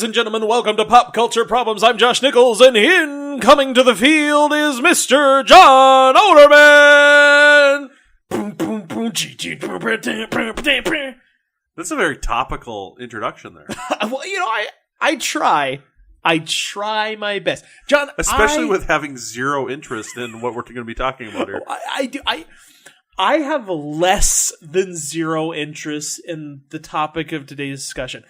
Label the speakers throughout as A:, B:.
A: Ladies and gentlemen, welcome to Pop Culture Problems. I'm Josh Nichols, and incoming to the field is Mr. John Odermann!
B: That's a very topical introduction there.
A: Well, I try. I try my best. John,
B: Especially with having zero interest in what we're going to be talking about here.
A: I have less than zero interest in the topic of today's discussion.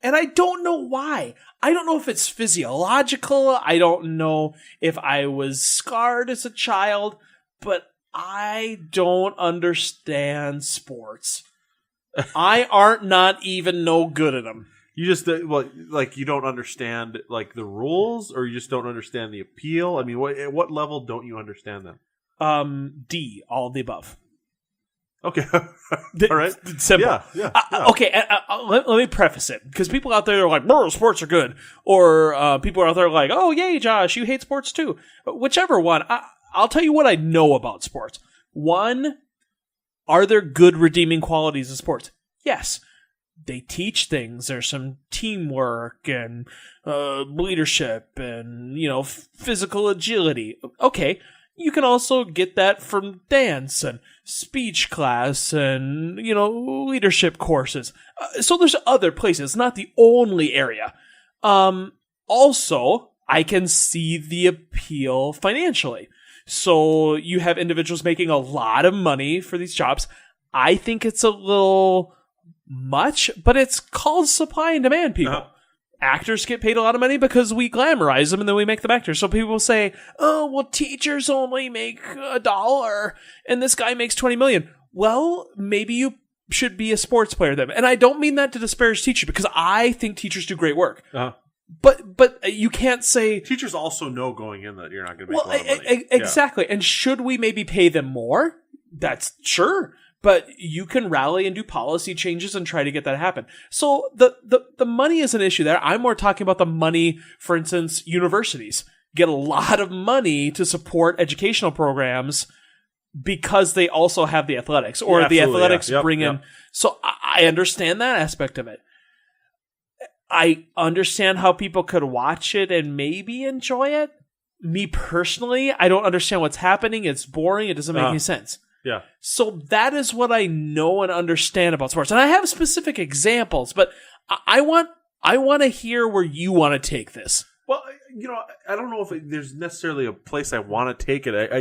A: And I don't know why. I don't know if it's physiological. I don't know if I was scarred as a child, but I don't understand sports. I aren't not even no good at them.
B: You just, you don't understand, the rules, or you just don't understand the appeal? I mean, at what level don't you understand them?
A: D, all of the above.
B: Okay. All right.
A: Simple.
B: Yeah.
A: Okay, let me preface it, because people out there are like, sports are good. Or people out there are like, oh, yay, Josh, you hate sports too. Whichever one. I'll tell you what I know about sports. One, are there good redeeming qualities of sports? Yes. They teach things. There's some teamwork and leadership and, physical agility. Okay. You can also get that from dance and speech class and, leadership courses. So there's other places, not the only area. Also, I can see the appeal financially. So you have individuals making a lot of money for these jobs. I think it's a little much, but it's called supply and demand, people. Uh-huh. Actors get paid a lot of money because we glamorize them and then we make them actors. So people say, oh, well, teachers only make $1 and this guy makes 20 million. Well, maybe you should be a sports player then. And I don't mean that to disparage teachers, because I think teachers do great work. Uh-huh. But you can't say...
B: Teachers also know going in that you're not going to make a lot of money.
A: Exactly. Yeah. And should we maybe pay them more? That's sure. But you can rally and do policy changes and try to get that to happen. So the money is an issue there. I'm more talking about the money, for instance, universities get a lot of money to support educational programs because they also have the athletics, or the athletics bring in. So I understand that aspect of it. I understand how people could watch it and maybe enjoy it. Me personally, I don't understand what's happening. It's boring. It doesn't make any sense.
B: Yeah.
A: So that is what I know and understand about sports. And I have specific examples, but I want to hear where you want to take this.
B: Well, I don't know if there's necessarily a place I want to take it. I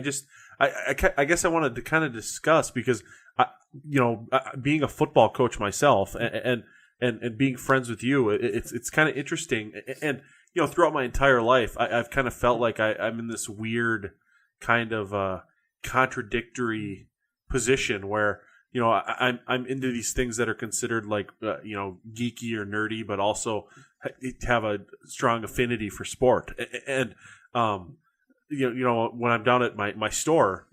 B: guess I wanted to kind of discuss, because being a football coach myself and being friends with you, it's kind of interesting. And throughout my entire life, I've kind of felt like I'm in this weird kind of contradictory position where I'm into these things that are considered geeky or nerdy, but also have a strong affinity for sport. And when I'm down at my store,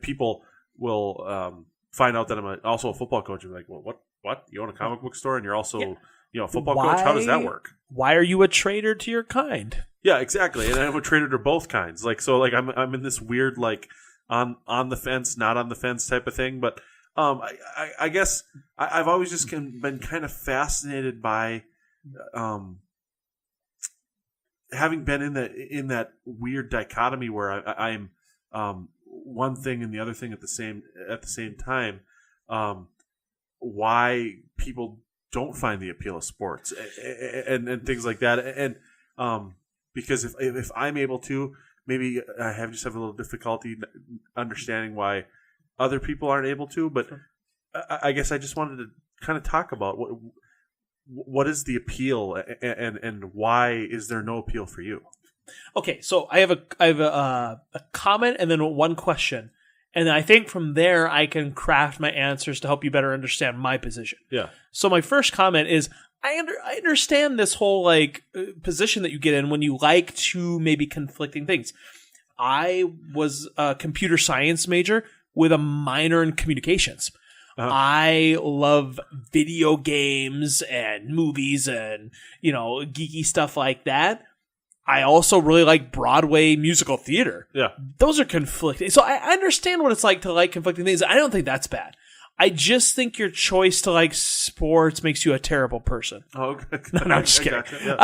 B: people will find out that I'm also a football coach. I'm like, well, what? You own a comic book store and you're also a football coach? How does that work?
A: Why are you a traitor to your kind?
B: Yeah, exactly. And I'm a traitor to both kinds. I'm in this weird on the fence, not on the fence type of thing. But I guess I've always just been kind of fascinated by having been in that weird dichotomy where I'm one thing and the other thing at the same time. Why people don't find the appeal of sports and things like that, and because if I'm able to. Maybe I have a little difficulty understanding why other people aren't able to, but I guess I just wanted to kind of talk about what is the appeal and why is there no appeal for you?
A: Okay, so I have a comment and then one question, and I think from there I can craft my answers to help you better understand my position.
B: Yeah.
A: So my first comment is, I understand this whole position that you get in when you like to maybe conflicting things. I was a computer science major with a minor in communications. Uh-huh. I love video games and movies and geeky stuff like that. I also really like Broadway musical theater.
B: Yeah,
A: those are conflicting. So I understand what it's like to like conflicting things. I don't think that's bad. I just think your choice to like sports makes you a terrible person.
B: Oh, okay.
A: No, I'm just kidding.
B: Gotcha. Yeah.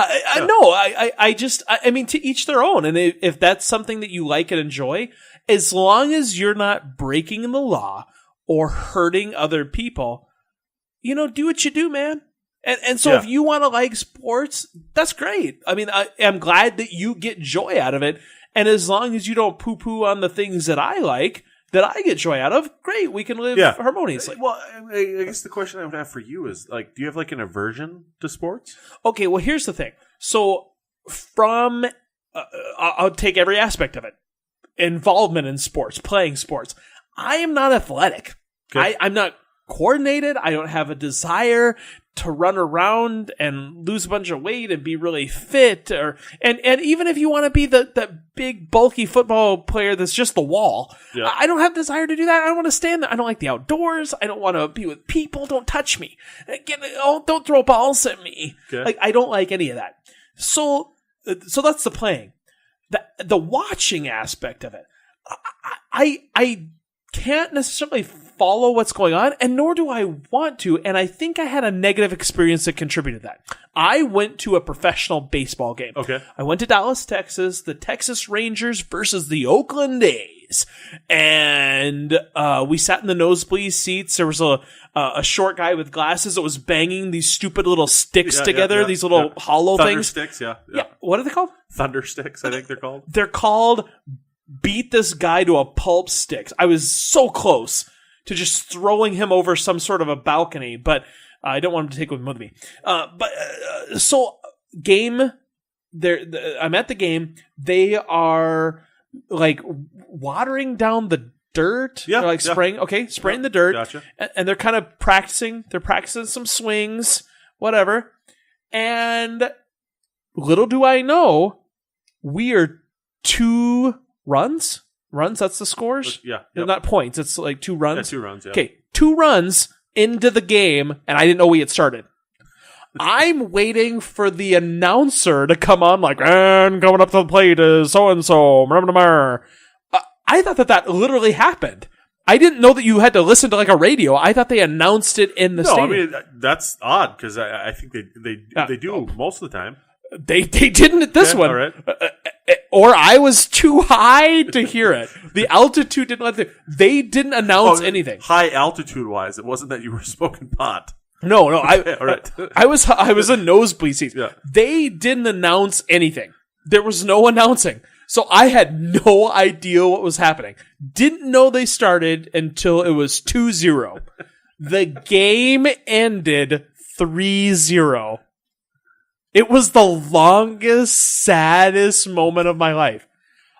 A: I mean, to each their own. And if that's something that you like and enjoy, as long as you're not breaking the law or hurting other people, do what you do, man. And so if you want to like sports, that's great. I mean, I'm glad that you get joy out of it. And as long as you don't poo-poo on the things that I like, that I get joy out of, great, we can live harmoniously.
B: Well, I guess the question I would have for you is, like, do you have, like, an aversion to sports?
A: Okay, well, here's the thing. So, I'll take every aspect of it. Involvement in sports, playing sports. I am not athletic. Okay. I'm not coordinated. I don't have a desire to run around and lose a bunch of weight and be really fit, and even if you want to be the big bulky football player that's just the wall, I don't have desire to do that. I don't want to stand there. I don't like the outdoors. I don't want to be with people. Don't touch me. Don't throw balls at me. Okay. Like, I don't like any of that. So that's the playing. The watching aspect of it, I can't necessarily follow what's going on, and nor do I want to, and I think I had a negative experience that contributed to that. I went to a professional baseball game. Okay. I went to Dallas, Texas, the Texas Rangers versus the Oakland A's, and we sat in the nosebleed seats. There was a short guy with glasses that was banging these stupid little sticks together, these little hollow
B: Thunder
A: things.
B: Sticks, yeah.
A: What are they called?
B: Thunder sticks, I think they're called.
A: They're called beat this guy to a pulp sticks. I was so close to just throwing him over some sort of a balcony, but I don't want him to take him with me. So game, I'm at the game. They are like watering down the dirt. Yeah, like spraying. Okay, spraying the dirt. Gotcha. And they're kind of practicing. They're practicing some swings, whatever. And little do I know, we are 2 runs. That's the scores?
B: Yeah.
A: Not points. It's like 2 runs.
B: Yeah, 2 runs, yeah.
A: Okay, 2 runs into the game, and I didn't know we had started. I'm waiting for the announcer to come on, like, and coming up to the plate is so-and-so. I thought that literally happened. I didn't know that you had to listen to like a radio. I thought they announced it in the stadium.
B: I mean, that's odd, because I think they do most of the time.
A: They didn't at this one.
B: All right.
A: Or I was too high to hear it. The altitude didn't let they didn't announce anything.
B: High altitude wise, it wasn't that you were smoking pot.
A: No.
B: Okay, all right.
A: I was in nosebleed seats. Yeah. They didn't announce anything. There was no announcing. So I had no idea what was happening. Didn't know they started until it was 2-0. The game ended 3-0. It was the longest, saddest moment of my life.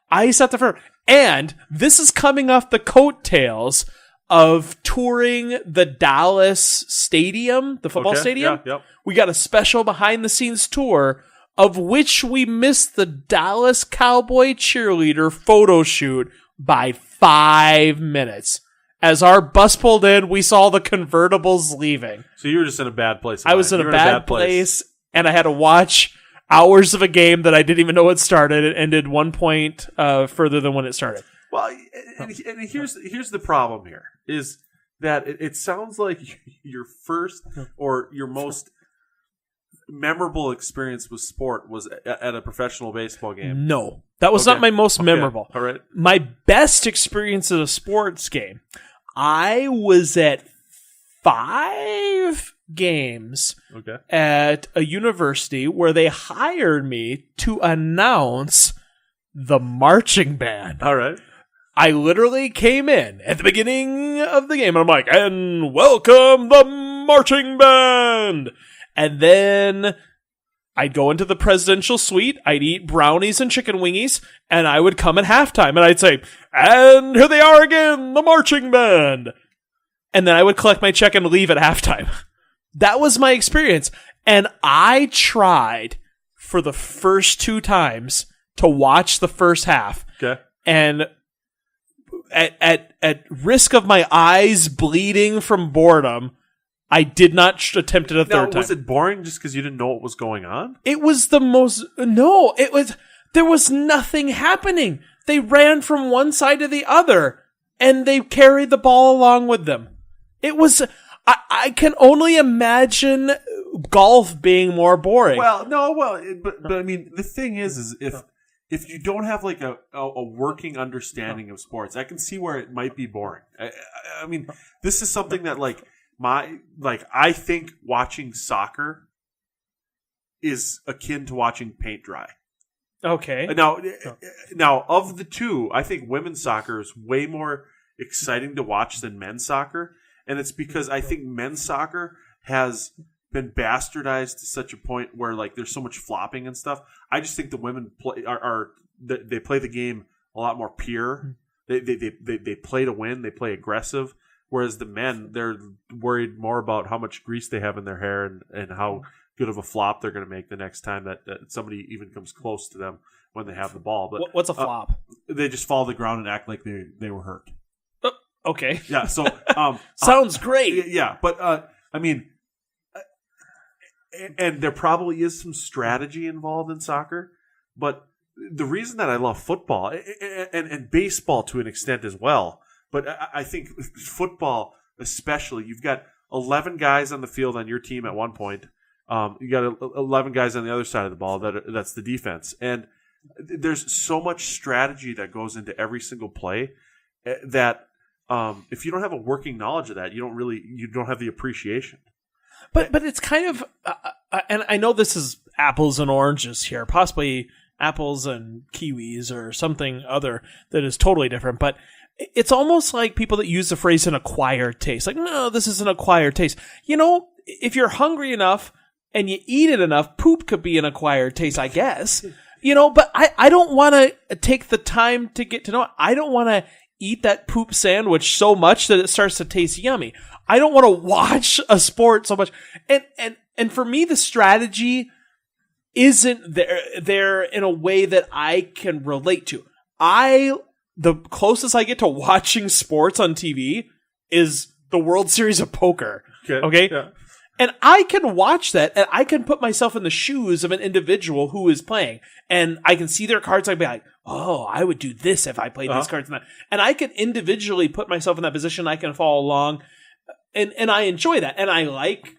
A: I sat there for, and this is coming off the coattails of touring the Dallas stadium, the football stadium. Yeah, yep. We got a special behind-the-scenes tour, of which we missed the Dallas Cowboy cheerleader photo shoot by 5 minutes. As our bus pulled in, we saw the convertibles leaving.
B: So you were just in a bad place.
A: I was in a bad place. And I had to watch hours of a game that I didn't even know it started. It ended 1 point further than when it started.
B: Well, and here's the problem here, is that it sounds like your first or your most memorable experience with sport was at a professional basebal game.
A: No, that was not my most memorable.
B: All right.
A: My best experience at a sports game, I was at 5 games at a university where they hired me to announce the marching band.
B: All right.
A: I literally came in at the beginning of the game and I'm like, and welcome the marching band. And then I'd go into the presidential suite, I'd eat brownies and chicken wingies, and I would come at halftime and I'd say, and here they are again, the marching band. And then I would collect my check and leave at halftime. That was my experience. And I tried for the first 2 times to watch the first half.
B: Okay.
A: And at risk of my eyes bleeding from boredom, I did not attempt it a third time.
B: Was it boring just because you didn't know what was going on?
A: It was the most... No, it was... There was nothing happening. They ran from one side to the other, and they carried the ball along with them. It was. I can only imagine golf being more boring.
B: But I mean, the thing is if you don't have like a working understanding of sports, I can see where it might be boring. I mean, this is something that I think watching soccer is akin to watching paint dry.
A: Okay.
B: Now of the two, I think women's soccer is way more exciting to watch than men's soccer. And it's because I think men's soccer has been bastardized to such a point where like there's so much flopping and stuff. I just think the women they play the game a lot more pure. They play to win. They play aggressive. Whereas the men, they're worried more about how much grease they have in their hair and how good of a flop they're going to make the next time that somebody even comes close to them when they have the ball. But
A: what's a flop?
B: They just fall to the ground and act like they were hurt.
A: Okay.
B: Yeah. So
A: sounds great.
B: Yeah, but I mean, and there probably is some strategy involved in soccer, but the reason that I love football and baseball to an extent as well, but I think football especially, you've got 11 guys on the field on your team at one point. You got 11 guys on the other side of the ball. That's the defense, and there's so much strategy that goes into every single play that. If you don't have a working knowledge of that, you don't have the appreciation.
A: But it's kind of, and I know this is apples and oranges here, possibly apples and kiwis or something other that is totally different. But it's almost like people that use the phrase an acquired taste. Like, no, this is an acquired taste. You know, if you're hungry enough and you eat it enough, poop could be an acquired taste, I guess. You know, but I don't want to take the time to get to know it. I don't want to eat that poop sandwich so much that it starts to taste yummy. I don't want to watch a sport so much. And for me, the strategy isn't there in a way that I can relate to. The closest I get to watching sports on TV is the World Series of Poker. Okay? Yeah. And I can watch that, and I can put myself in the shoes of an individual who is playing, and I can see their cards. I'd be like, oh, I would do this if I played these cards. And I can individually put myself in that position. I can follow along, and I enjoy that. And I like,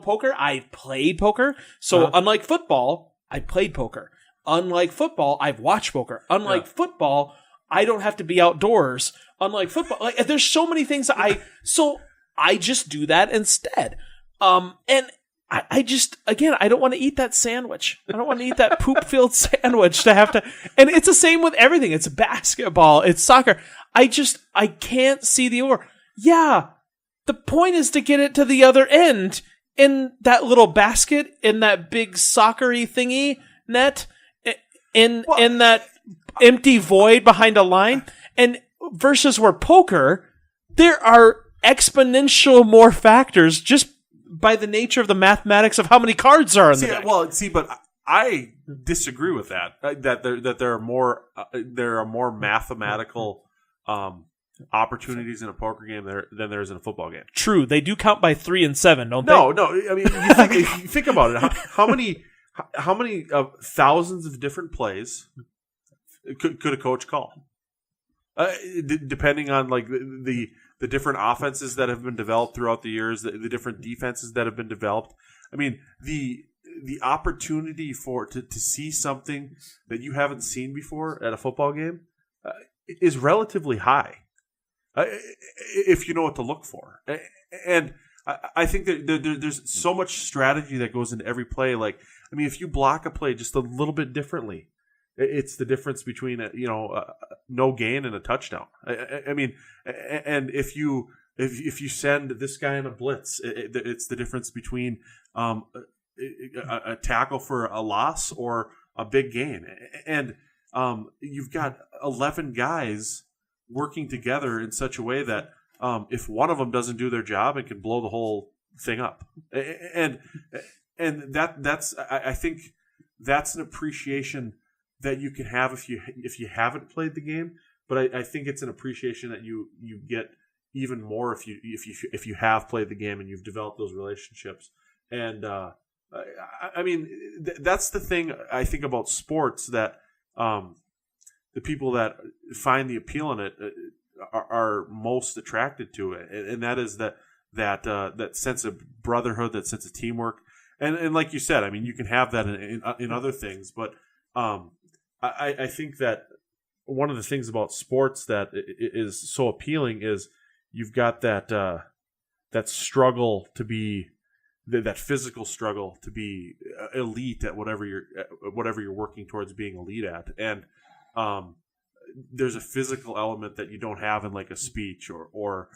A: poker. I played poker. So unlike football, I played poker. Unlike football, I've watched poker. Unlike football, I don't have to be outdoors. Unlike football, like there's so many things that I just do that instead. And I just, again, I don't want to eat that sandwich. I don't want to eat that poop-filled sandwich to have to, and it's the same with everything. It's basketball, it's soccer. I can't see the or. Yeah, the point is to get it to the other end in that little basket, in that big soccer-y thingy net, in that empty void behind a line, and versus where poker, there are exponential more factors just by the nature of the mathematics of how many cards are in the deck.
B: Well, but I disagree with that. That there are more mathematical opportunities in a poker game than there is in a football game.
A: True, they do count by 3 and 7, don't they?
B: No. I mean, if you think about it. How many thousands of different plays could a coach call? Depending on like the different offenses that have been developed throughout the years, the different defenses that have been developed. I mean, the opportunity to see something that you haven't seen before at a football game is relatively high if you know what to look for. And I think that there's so much strategy that goes into every play. Like, I mean, if you block a play just a little bit differently, it's the difference between no gain and a touchdown. I mean, and if you send this guy in a blitz, it's the difference between a tackle for a loss or a big gain. And you've got 11 guys working together in such a way that if one of them doesn't do their job, it can blow the whole thing up. And that's I think that's an appreciation that you can have if you haven't played the game, but I think it's an appreciation that you get even more if you have played the game and you've developed those relationships. And I mean, that's the thing I think about sports, that the people that find the appeal in it are most attracted to it, and that is that sense of brotherhood, that sense of teamwork, and like you said, I mean, you can have that in other things, but I think that one of the things about sports that is so appealing is you've got that struggle to be that physical struggle to be elite at whatever you're working towards being elite at, and there's a physical element that you don't have in like a speech or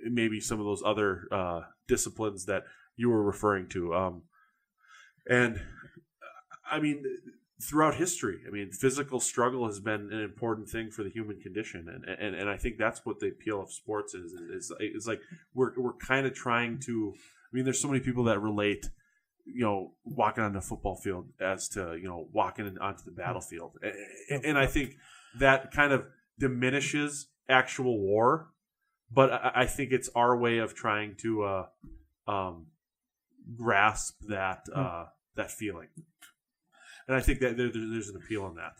B: maybe some of those other disciplines that you were referring to, and I mean, throughout history, I mean, physical struggle has been an important thing for the human condition, and I think that's what the appeal of sports is like we're kind of trying to. I mean, there's so many people that relate, walking on the football field as to walking onto the battlefield, and I think that kind of diminishes actual war, but I think it's our way of trying to grasp that feeling. And I think that there's an appeal in that.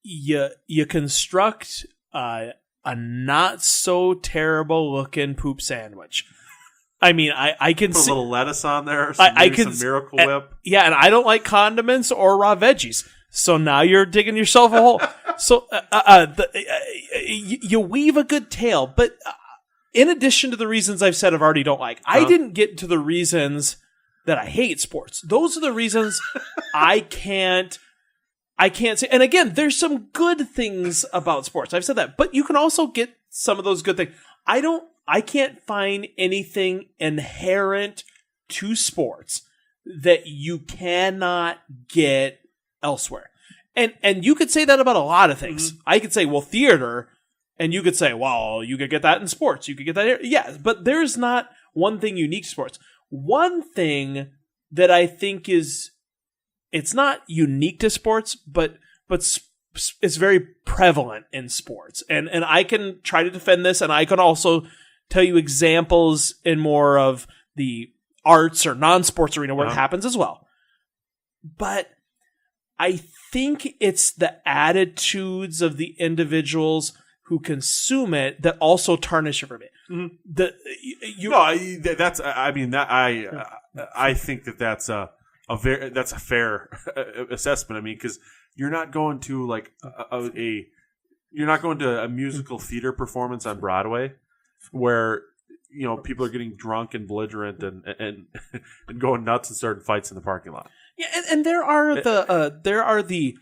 A: You construct a not so terrible looking poop sandwich. I mean, I can
B: put a
A: see
B: little lettuce on there. Some Miracle Whip.
A: Yeah, and I don't like condiments or raw veggies. So now you're digging yourself a hole. So you weave a good tale, but in addition to the reasons I've said I've already don't like, I didn't get into the reasons that I hate sports. Those are the reasons I can't say. And again, there's some good things about sports. I've said that, but you can also get some of those good things. I can't find anything inherent to sports that you cannot get elsewhere. And you could say that about a lot of things. I could say, well, theater, and you could say, well, you could get that in sports. You could get that here. Yeah, but there's not one thing unique to sports. One thing that I think it's not unique to sports, but it's very prevalent in sports. And I can try to defend this, and I can also tell you examples in more of the arts or non-sports arena where it happens as well. But I think it's the attitudes of the individuals who consume it that also tarnish it from it.
B: I think that's a fair assessment. I mean, because you're not going to you're not going to a musical theater performance on Broadway where people are getting drunk and belligerent and going nuts and starting fights in the parking lot.
A: Yeah, and there are the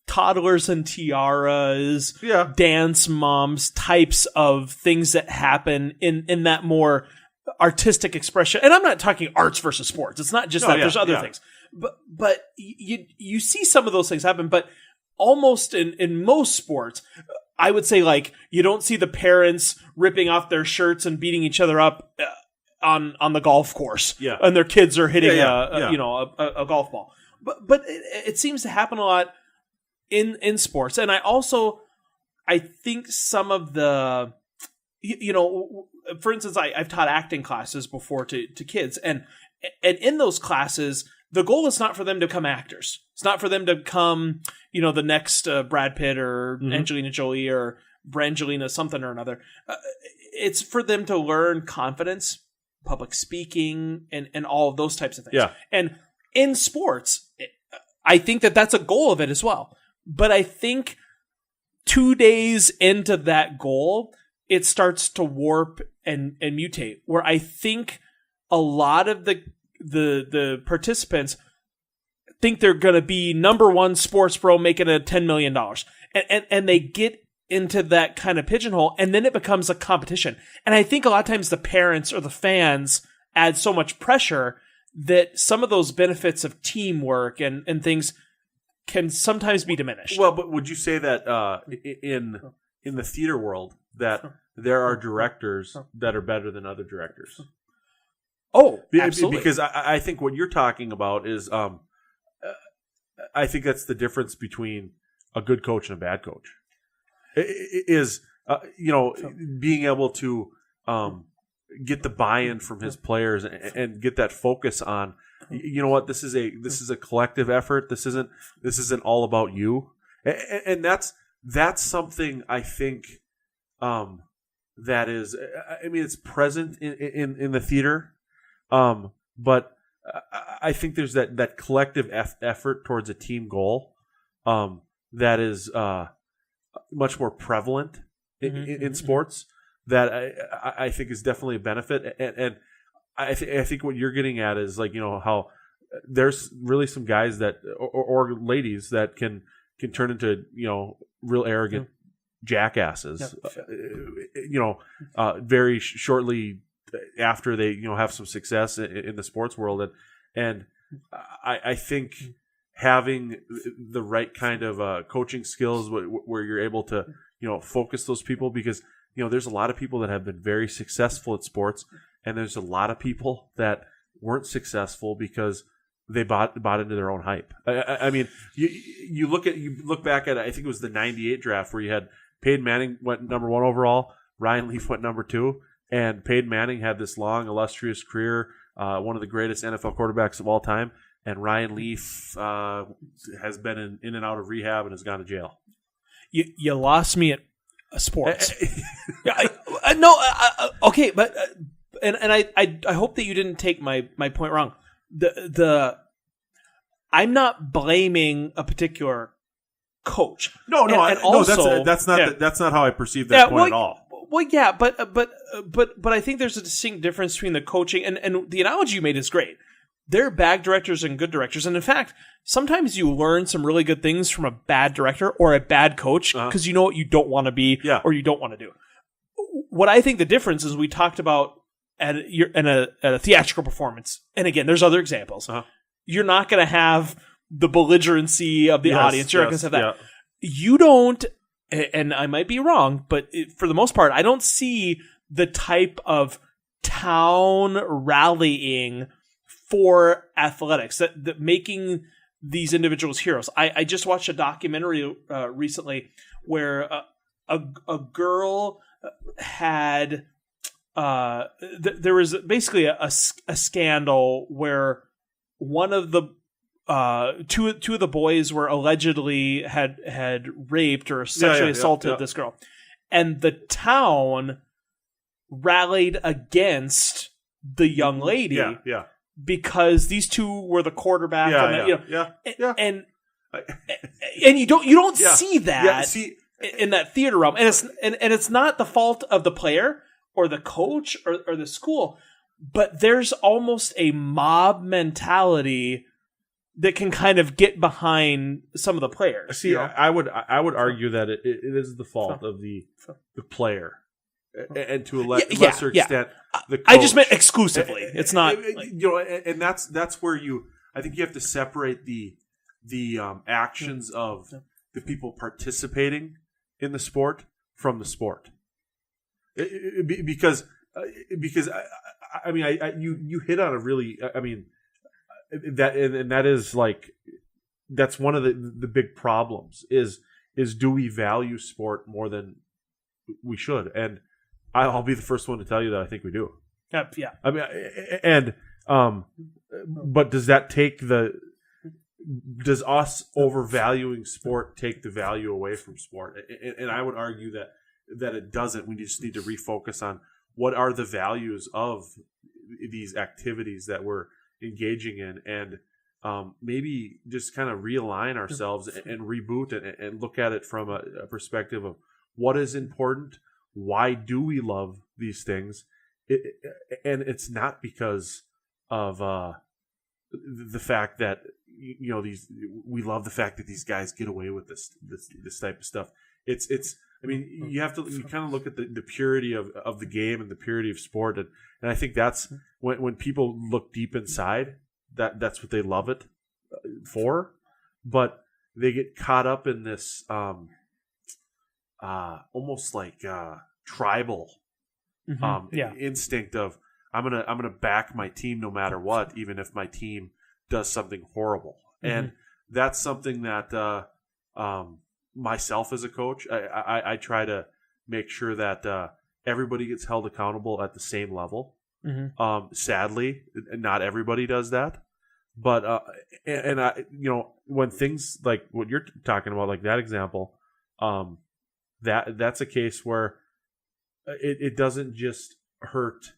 A: toddlers and tiaras, dance moms types of things that happen in that more artistic expression. And I'm not talking arts versus sports. It's not just that. There's other things. But you see some of those things happen, but almost in most sports, I would say, like, you don't see the parents ripping off their shirts and beating each other up on the golf course. Yeah. And their kids are hitting a golf ball. But it seems to happen a lot in sports. And I think some of the, for instance, I've taught acting classes before to kids, and in those classes, the goal is not for them to become actors. It's not for them to become, the next Brad Pitt or Angelina Jolie or Brangelina something or another. It's for them to learn confidence, public speaking, and all of those types of things. Yeah. And in sports, I think that that's a goal of it as well. But I think 2 days into that goal, it starts to warp and mutate, where I think a lot of the participants think they're going to be number one sports pro making a $10 million. And they get into that kind of pigeonhole, and then it becomes a competition. And I think a lot of times the parents or the fans add so much pressure that some of those benefits of teamwork and things can sometimes be diminished.
B: Well, but would you say that in the theater world that there are directors that are better than other directors?
A: Oh, absolutely.
B: Because I think what you're talking about is, I think that's the difference between a good coach and a bad coach. Is being able to get the buy-in from his players and get that focus on, what, this is a collective effort. This isn't all about you. And that's that's something I think that is, I mean, it's present in the theater, but I think there's that collective effort towards a team goal that is much more prevalent in sports that I think is definitely a benefit. And I think what you're getting at is like, how there's really some guys that or ladies that can turn into, real arrogant jackasses, very shortly after they, have some success in the sports world. And I think having the right kind of coaching skills where you're able to, focus those people, because, there's a lot of people that have been very successful at sports, and there's a lot of people that weren't successful because they bought into their own hype. I mean, you look back at, I think it was the '98 draft where you had Peyton Manning went number 1 overall, Ryan Leaf went number 2, and Peyton Manning had this long, illustrious career, one of the greatest NFL quarterbacks of all time, and Ryan Leaf has been in and out of rehab and has gone to jail.
A: You lost me at sports. Okay, but and I hope that you didn't take my point wrong. I'm not blaming a particular coach.
B: No,
A: and also,
B: that's not how I perceive that point at all.
A: Well, yeah, but I think there's a distinct difference between the coaching and the analogy you made is great. There are bad directors and good directors, and in fact, sometimes you learn some really good things from a bad director or a bad coach because you know what you don't want to be or you don't want to do. What I think the difference is, we talked about at a theatrical performance, and again, there's other examples. You're not going to have the belligerency of the audience. You're not going to have that. You don't, and I might be wrong, but for the most part, I don't see the type of town rallying for athletics that making these individuals heroes. I just watched a documentary recently where a girl had there was basically a scandal where one of the two of the boys were allegedly had raped or sexually assaulted this girl, and the town rallied against the young lady. Because these two were the quarterback, and you don't see that in that theater realm, and it's not the fault of the player or the coach or the school, but there's almost a mob mentality that can kind of get behind some of the players.
B: See, I would argue that it is the fault of the player. And to a lesser extent, the coach.
A: I just meant exclusively. It's not,
B: and that's where I think you have to separate the actions of the people participating in the sport from the sport, because I mean, you hit on a really, I mean, that is like, that's one of the big problems is do we value sport more than we should? And I'll be the first one to tell you that I think we do.
A: Yeah.
B: I mean, and but does that does us overvaluing sport take the value away from sport? And I would argue that it doesn't. We just need to refocus on what are the values of these activities that we're engaging in, and maybe just kind of realign ourselves and reboot and look at it from a perspective of what is important. Why do we love these things? And it's not because of the fact that we love the fact that these guys get away with this type of stuff. It's I mean, you kind of look at the purity of the game and the purity of sport, and I think that's when people look deep inside, that's what they love it for, but they get caught up in this almost like tribal instinct of I'm gonna back my team no matter what, even if my team does something horrible. And that's something that myself as a coach, I try to make sure that everybody gets held accountable at the same level. Sadly, not everybody does that, but and I when things like what you're talking about, like that example, that's a case where it doesn't just hurt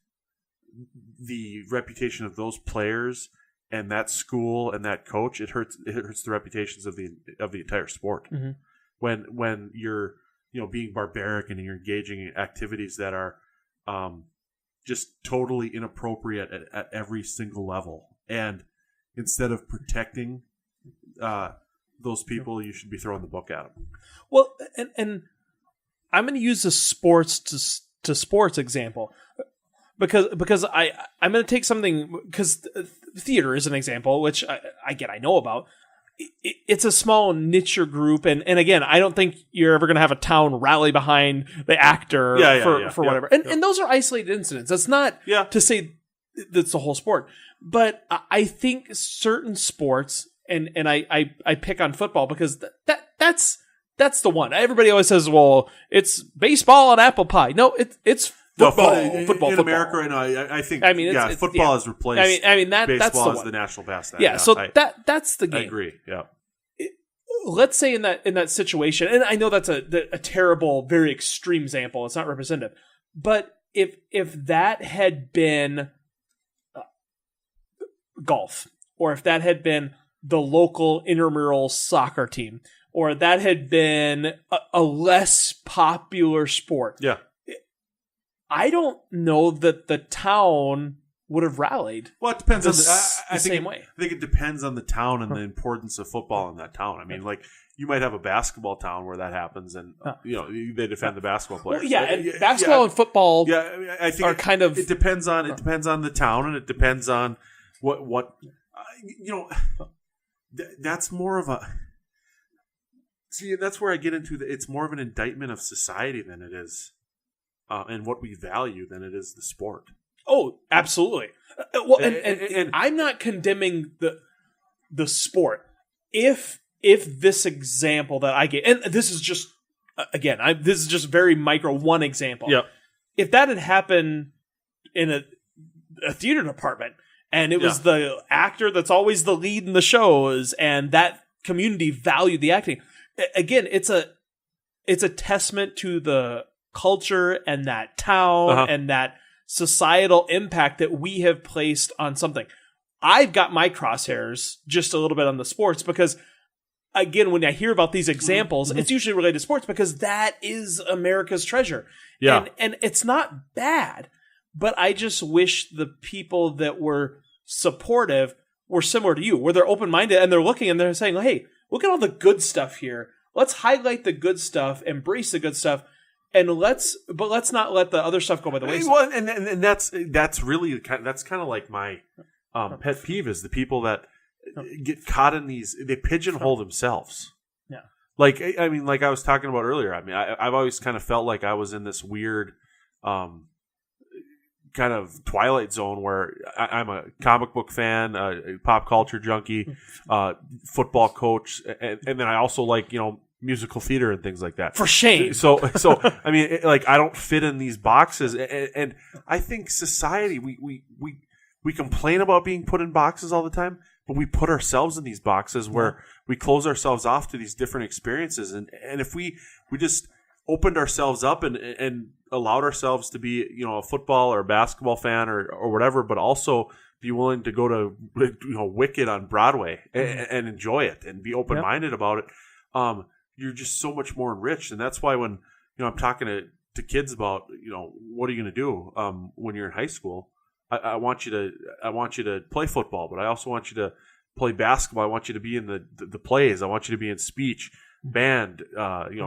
B: the reputation of those players and that school and that coach. It hurts the reputations of the entire sport.
A: Mm-hmm.
B: When you're being barbaric and you're engaging in activities that are just totally inappropriate at every single level, and instead of protecting those people, you should be throwing the book at them.
A: Well, and I'm going to use the sports to sports example because I'm going to take something, because theater is an example, which I know about. It's a small niche group, and again, I don't think you're ever going to have a town rally behind the actor for whatever. And those are isolated incidents. That's not to say that's the whole sport, but I think certain sports, and I pick on football because that's the one. Everybody always says, well, it's baseball and apple pie. No, it's football. Football.
B: America right now, I think. Football has replaced.
A: Baseball
B: that's the national pastime.
A: Yeah, so that's the game.
B: I agree. Yeah.
A: Let's say in that situation, and I know that's a terrible, very extreme example. It's not representative, but if that had been golf, or if that had been the local intramural soccer team, or that had been a less popular sport, I don't know that the town would have rallied.
B: Well, it depends on
A: the same way.
B: I think it depends on the town and the importance of football in that town. I mean, like, you might have a basketball town where that happens, and they defend the basketball players.
A: Well, and basketball and football.
B: Yeah, I think
A: are kind of.
B: It depends on the town, and it depends on what that's more of a. See, that's where I get into it's more of an indictment of society than it is, and what we value than it is the sport.
A: Oh, absolutely. Well, and I'm not condemning the sport. If this example that I get, and this is just this is just very micro one example.
B: Yep.
A: If that had happened in a theater department, and it was the actor that's always the lead in the shows, and that community valued the acting, again, it's a testament to the culture and that town and that societal impact that we have placed on something. I've got my crosshairs just a little bit on the sports because, again, when I hear about these examples, it's usually related to sports because that is America's treasure.
B: Yeah.
A: And it's not bad, but I just wish the people that were supportive were similar to you, where they're open-minded and they're looking and they're saying, hey, look at all the good stuff here. Let's highlight the good stuff, embrace the good stuff. And let's not let the other stuff go by the wayside.
B: Well, and that's really kind of like my pet peeve is the people that get caught in these. They pigeonhole themselves.
A: Yeah.
B: Like I mean, like I was talking about earlier. I mean, I've always kind of felt like I was in this weird, kind of twilight zone where I'm a comic book fan, a pop culture junkie, football coach, and then I also like musical theater and things like that.
A: For shame.
B: So I mean, I don't fit in these boxes, and I think society we complain about being put in boxes all the time, but we put ourselves in these boxes where we close ourselves off to these different experiences, and if we just opened ourselves up and allowed ourselves to be a football or a basketball fan or whatever, but also be willing to go to Wicked on Broadway and enjoy it and be open-minded about it. You're just so much more enriched, and that's why when I'm talking to kids about what are you going to do when you're in high school, I want you to play football, but I also want you to play basketball. I want you to be in the plays. I want you to be in speech, band,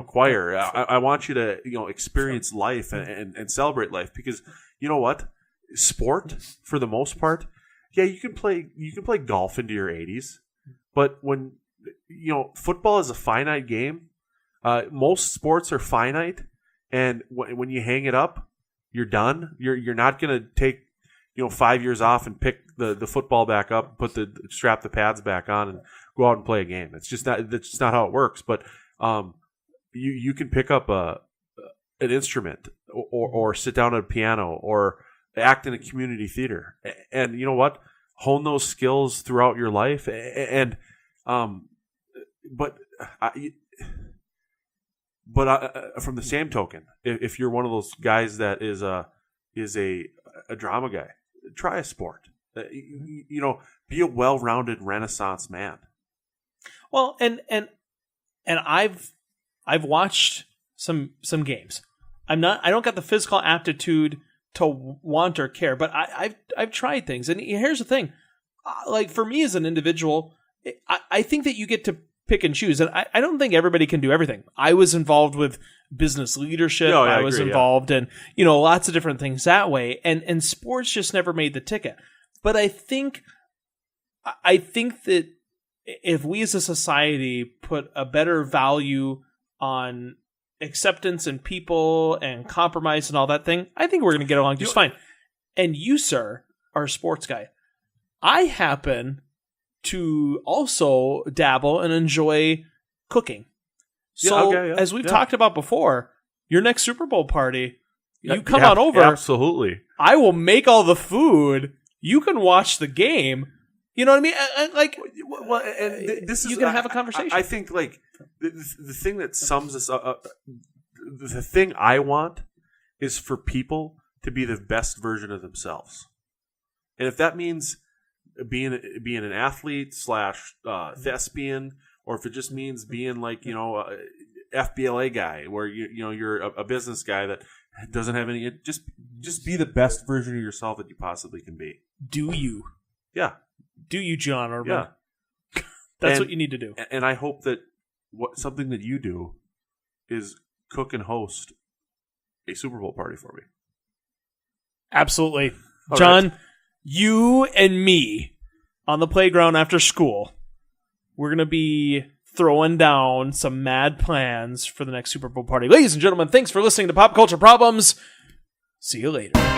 B: choir. I want you to experience life and celebrate life, because you know what, sport for the most part, you can play golf into your 80s, but when football is a finite game. Most sports are finite, and when you hang it up, you're done. You're not going to take 5 years off and pick the football back up, strap the pads back on, and go out and play a game. That's just not how it works. But you can pick up an instrument or sit down at a piano or act in a community theater, and you know what? Hone those skills throughout your life, But from the same token, if you're one of those guys that is a drama guy, try a sport. Be a well-rounded Renaissance man.
A: Well, and I've watched some games. I don't got the physical aptitude to want or care, but I've tried things. And here's the thing, like for me as an individual, I think that you get to pick and choose, and I don't think everybody can do everything. I was involved with business leadership. I was involved in lots of different things that way, and sports just never made the ticket. But I think that if we as a society put a better value on acceptance and people and compromise and all that thing, I think we're going to get along just fine. And you, sir, are a sports guy. I happen to also dabble and enjoy cooking. So as we've talked about before, your next Super Bowl party, you come on over.
B: Absolutely.
A: I will make all the food. You can watch the game. You know what I mean?
B: This is
A: you can have a conversation.
B: I think like the thing that sums us up, the thing I want is for people to be the best version of themselves, and if that means being an athlete / thespian, or if it just means being like a FBLA guy, where you're a business guy that doesn't have any, just be the best version of yourself that you possibly can be.
A: Do you?
B: Yeah.
A: Do you, John Odermann? Yeah. That's what you need to do.
B: And I hope that something that you do is cook and host a Super Bowl party for me.
A: Absolutely. All John, right. You and me on the playground after school, we're going to be throwing down some mad plans for the next Super Bowl party. Ladies and gentlemen, thanks for listening to Pop Culture Problems. See you later.